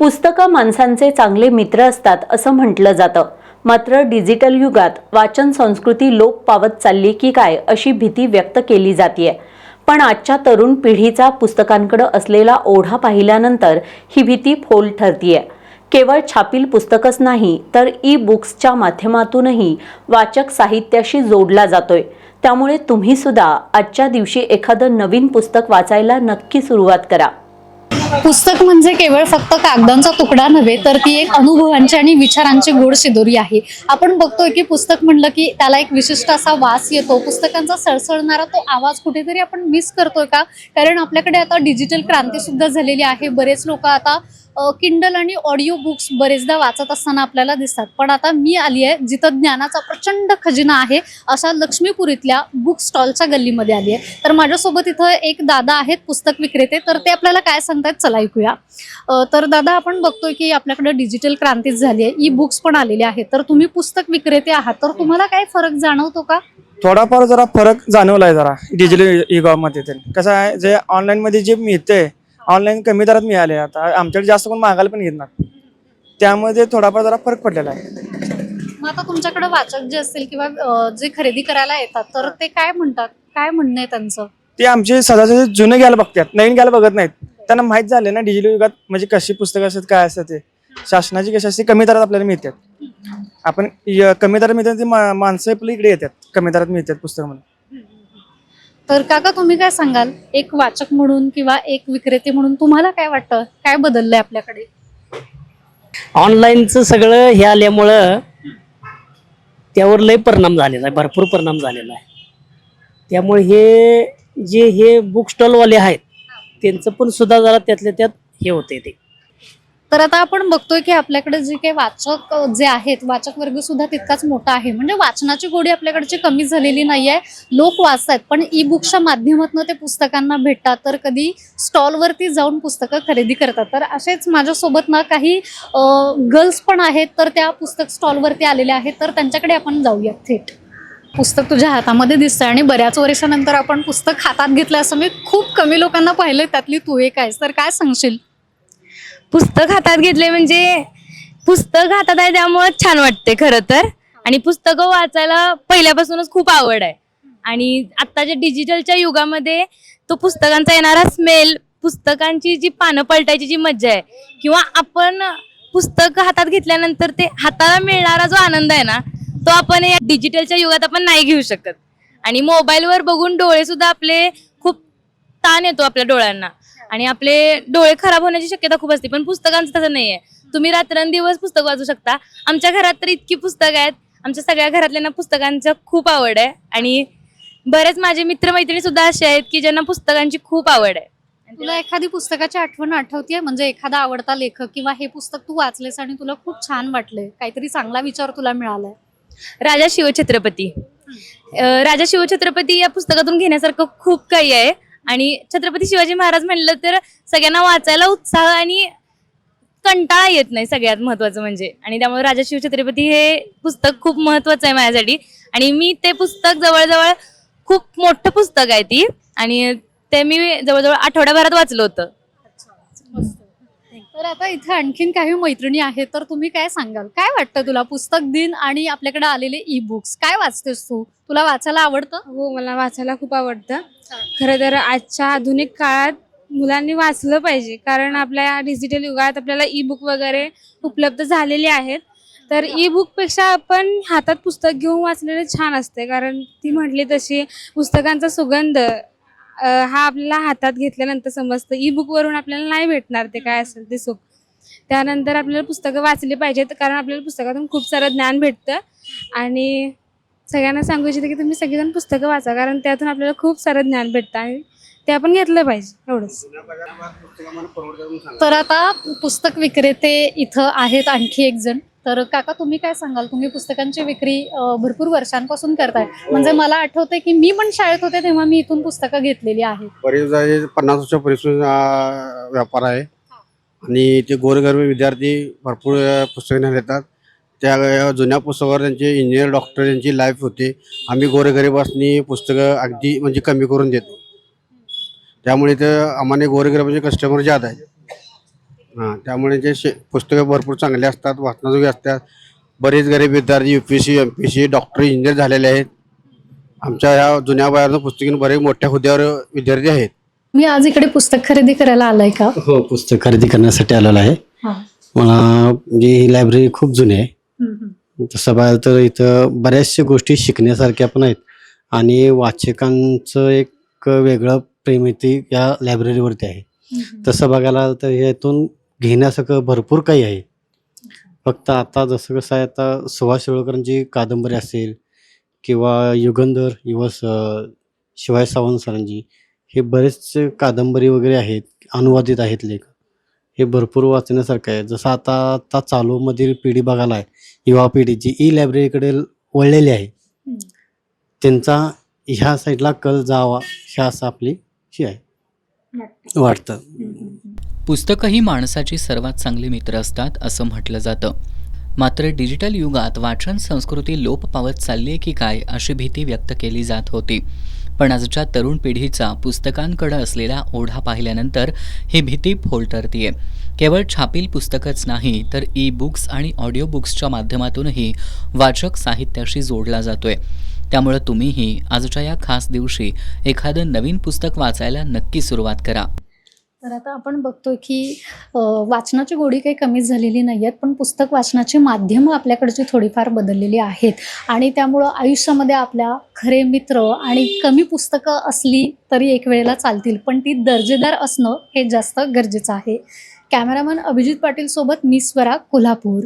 पुस्तकं माणसांचे चांगले मित्र असतात असं म्हटलं जातं. मात्र डिजिटल युगात वाचन संस्कृती लोप पावत चालली की काय अशी भीती व्यक्त केली जातीये. पण आजच्या तरुण पिढीचा पुस्तकांकडे असलेला ओढा पाहिल्यानंतर ही भीती फोल ठरतीये. केवळ छापील पुस्तकच नाही तर ई बुक्सच्या माध्यमातूनही वाचक साहित्याशी जोडला जातोय. त्यामुळे तुम्ही सुद्धा आजच्या दिवशी एखादं नवीन पुस्तक वाचायला नक्की सुरुवात करा. पुस्तक म्हणजे केवळ फक्त कागदांचा तुकडा नव्हे तर ती एक अनुभवांची आणि विचारांची गोड शिदोरी आहे. आपण बघतोय की पुस्तक म्हणलं की त्याला एक विशिष्ट असा वास येतो. पुस्तकांचा सळसळणारा तो आवाज कुठेतरी आपण मिस करतोय का? कारण आपल्याकडे आता डिजिटल क्रांती सुद्धा झालेली आहे. बरेच लोक आता किंडल आणि ऑडिओ बुक्स बरेचदा वाचत असताना आपल्याला दिसतात. पण आता मी आली आहे जिथं ज्ञानाचा प्रचंड खजिना आहे अशा लक्ष्मीपुरीतल्या बुक स्टॉलच्या गल्लीमध्ये आली आहे. तर माझ्यासोबत इथं एक दादा आहेत पुस्तक विक्रेते. तर ते आपल्याला काय सांगतात चला ऐकूया. तर दादा, आपण बघतोय की आपल्याकडे डिजिटल क्रांतीच झाली आहे, ई बुक्स पण आलेले आहेत. तर तुम्ही पुस्तक विक्रेते आहात, तर तुम्हाला काय फरक जाणवतो का? थोडाफार जरा फरक जाणवलाय जरा डिजिटल युगामध्ये. कसं आहे, जे ऑनलाईन मध्ये जे मिळते ऑनलाईन कमी दरात मिळाले. आता आमच्याकडे जास्त कोण मागायला पण येत नाही, त्यामध्ये थोडाफार जरा फरक पडलेला आहे. मग आता तुमच्याकडे वाचक जे असतील किंवा जे खरेदी करायला येतात तर ते काय म्हणतात, काय म्हणणं आहे त्यांचं? ते आमचे सदाचे जुने घ्यायला बघतात, नवीन घ्यायला बघत नाहीत. त्यांना माहित झाले ना डिजिटल युगात म्हणजे कशी पुस्तकं असतात, काय असतात. ते शासनाची कशी असते कमी दरात आपल्याला मिळतात. आपण कमी दरात मिळतात ते माणसं आपल्या इकडे येतात, कमी दरात मिळतात पुस्तक म्हणून. तर काका, तुम्ही काय सांगाल एक वाचक म्हणून किंवा एक विक्रेते म्हणून तुम्हाला काय वाटतं, काय बदललंय आपल्याकडे? ऑनलाईनचं सगळं हे आल्यामुळं त्यावर लय परिणाम झालेला आहे, भरपूर परिणाम झालेला आहे. त्यामुळे हे बुक स्टॉलवाले आहेत त्यांचं पण सुद्धा जरा त्यातल्या त्यात हे होते ते. तर आता आपण बघतोय की आपल्याकडे जे काही वाचक जे आहेत, वाचक वर्ग सुद्धा तितकाच मोठा आहे. म्हणजे वाचनाची गोडी आपल्याकडची कमी झालेली नाहीये. लोक वाचतात पण ई बुकच्या माध्यमातून ते पुस्तकांना भेटतात, तर कधी स्टॉलवरती जाऊन पुस्तकं खरेदी करतात. तर असेच माझ्यासोबत ना काही गर्ल्स पण आहेत, तर त्या पुस्तक स्टॉलवरती आलेल्या आहेत. तर त्यांच्याकडे आपण जाऊया थेट. पुस्तक तुझ्या हातामध्ये दिसतंय आणि बऱ्याच वर्षानंतर आपण पुस्तक हातात घेतलं असं मी खूप कमी लोकांना पाहिलंय, त्यातली तू एक आहेस. तर काय सांगशील? पुस्तक हातात घेतले म्हणजे पुस्तक हातात आहे त्यामुळे छान वाटते खरं तर. आणि पुस्तकं वाचायला पहिल्यापासूनच खूप आवड आहे. आणि आत्ताच्या डिजिटलच्या युगामध्ये तो पुस्तकांचा येणारा स्मेल, पुस्तकांची जी पानं पलटायची जी मज्जा आहे, किंवा आपण पुस्तक हातात घेतल्यानंतर ते हाताला मिळणारा जो आनंद आहे ना, तो आपण या डिजिटलच्या युगात आपण नाही घेऊ शकत. आणि मोबाईलवर बघून डोळे सुद्धा आपले खूप ताण येतो आपल्या डोळ्यांना आणि आपले डोळे खराब होण्याची शक्यता खूप असते. पण पुस्तकांचं तसं नाहीये. तुम्ही रात्रंदिवस पुस्तक वाचू शकता. आमच्या घरात तर इतकी पुस्तकं आहेत. आमच्या सगळ्या घरातल्यांना पुस्तकांचं खूप आवड आहे. आणि बरेच माझे मित्रमैत्रिणी सुद्धा असे आहेत की ज्यांना पुस्तकांची खूप आवड आहे. तुला एखादी पुस्तकाची आठवण आठवतीये, म्हणजे एखादा आवडता लेखक किंवा हे पुस्तक तू वाचलेस आणि तुला खूप छान वाटलंय, काहीतरी चांगला विचार तुला मिळालाय? राजा शिवछत्रपती. राजा शिवछत्रपती या पुस्तकातून घेण्यासारखं खूप काही आहे. आणि छत्रपती शिवाजी महाराज म्हणलं तर सगळ्यांना वाचायला उत्साह आणि कंटाळा येत नाही, सगळ्यात महत्वाचं म्हणजे. आणि त्यामुळे राजा शिवछत्रपती हे पुस्तक खूप महत्वाचं आहे माझ्यासाठी. आणि मी ते पुस्तक जवळजवळ खूप मोठं पुस्तक आहे ती, आणि ते मी जवळजवळ आठवड्याभरात वाचलं होतं. तर आता इथे आणखीन काही मैत्रिणी आहेत, तर तुम्ही काय सांगाल, काय वाटतं तुला पुस्तक दिन आणि आपल्याकडे आलेले ई बुक्स? काय वाचतेस तू? तुला वाचायला आवडतं? हो, मला वाचायला खूप आवडतं. खरं तर आजच्या आधुनिक काळात मुलांनी वाचलं पाहिजे, कारण आपल्या डिजिटल युगात आपल्याला ई बुक वगैरे उपलब्ध झालेले आहेत. तर ई बुकपेक्षा आपण हातात पुस्तक घेऊन वाचलेलं छान असते, कारण ती म्हटली तशी पुस्तकांचा सुगंध हा आपल्याला हातात घेतल्यानंतर समजतं. ई बुकवरून आपल्याला नाही भेटणार ते काय असेल ते सुख. त्यानंतर आपल्याला पुस्तकं वाचली पाहिजेत, कारण आपल्याला पुस्तकातून खूप सारं ज्ञान भेटतं. आणि सगळ्यांना सांगू इच्छिते की तुम्ही सगळेजण पुस्तकं वाचा, कारण त्यातून आपल्याला खूप सारं ज्ञान भेटतं आणि ते आपण घेतलं पाहिजे, एवढंच. तर आता पुस्तक विक्रेते इथं आहेत आणखी एक जण. तर काका, तुम्ही काय सांगाल? तुम्ही पुस्तकांची विक्री भरपूर वर्षांपासून करताय. म्हणजे मला आठवतंय की मी पण शाळेत होते तेव्हा मी इथून पुस्तकं घेतलेली आहेत. 50 वर्षापासून व्यापार आहे आणि ते गोरगरीब विद्यार्थी भरपूर पुस्तकं घेऊन येतात. त्या जुन्या पुस्तकावर त्यांचे इंजिनियर, डॉक्टर यांची लाईफ होते. आम्ही गोरगरिबांनी पुस्तकं अगदी म्हणजे कमी करून देतो. त्यामुळे ते आम्हाला गोरगरिबांचे कस्टमर जास्त आहे. हां, त्यामुळे पुस्तकं भरपूर चांगले असतात, वाचनाजोगे असतात. बरेच गरीब विद्यार्थी UPSC MPSC डॉक्टर इंजिनियर झालेले आहेत. आमच्या ह्या जुन्या वयानं पुस्तकीन बरेच मोठ्या हुद्द्यावर विद्यार्थी आहेत. मी आज इकडे पुस्तक खरेदी करायला आलाय का? हो, पुस्तक खरेदी करण्यासाठी आलेलो आहे. हा. मला म्हणजे ही लायब्ररी खूप जुनी आहे. तसं पाहिलं तर इथं बऱ्याचशा गोष्टी शिकण्यासारख्या पण आहेत आणि वाचकांचं एक वेगळं प्रेम इथे या लायब्ररीवरती आहे. तसं बघायला आलं तर यातून घेण्यासारखं भरपूर काही आहे. फक्त आता जसं कसं आहे, आता सुभाष शिरोळकरांची कादंबरी असेल किंवा युगंधर शिवाय सावंत सरांची हे बरेच कादंबरी वगैरे आहेत, अनुवादित आहेत लेख. हे भरपूर वाचण्यासारखं आहे. जसं आता चालूमधील पिढी बघायला आहे, युवा पिढी जी लायब्ररीकडे वळलेली आहे, त्यांचा ह्या साईडला कल जावा ह्या असं आपली ही आहे वाटतं. पुस्तकं ही माणसाची सर्वात चांगली मित्र असतात असं म्हटलं जातं. मात्र डिजिटल युगात वाचन संस्कृती लोप पावत चालली आहे की काय अशी भीती व्यक्त केली जात होती. पण आजच्या तरुण पिढीचा पुस्तकांकडे असलेला ओढा पाहिल्यानंतर ही भीती फोल ठरतीये. केवळ छापील पुस्तकच नाही तर ई-बुक्स आणि ऑडिओ बुक्सच्या माध्यमातूनही वाचक साहित्याशी जोडला जातोय. त्यामुळे तुम्हीही आजच्या या खास दिवशी एखादं नवीन पुस्तक वाचायला नक्की सुरुवात करा. तर आता आपण बघतोय की वाचनाची गोडी काही कमी झालेली नाही आहेत, पण पुस्तक वाचनाची माध्यमं आपल्याकडची थोडीफार बदललेली आहेत आणि त्यामुळं आयुष्यामध्ये आपल्या खरे मित्र आणि कमी पुस्तकं असली तरी एक वेळेला चालतील, पण ती दर्जेदार असणं हे जास्त गरजेचं आहे. कॅमेरामन अभिजित पाटील सोबत मी स्वरा, कोल्हापूर.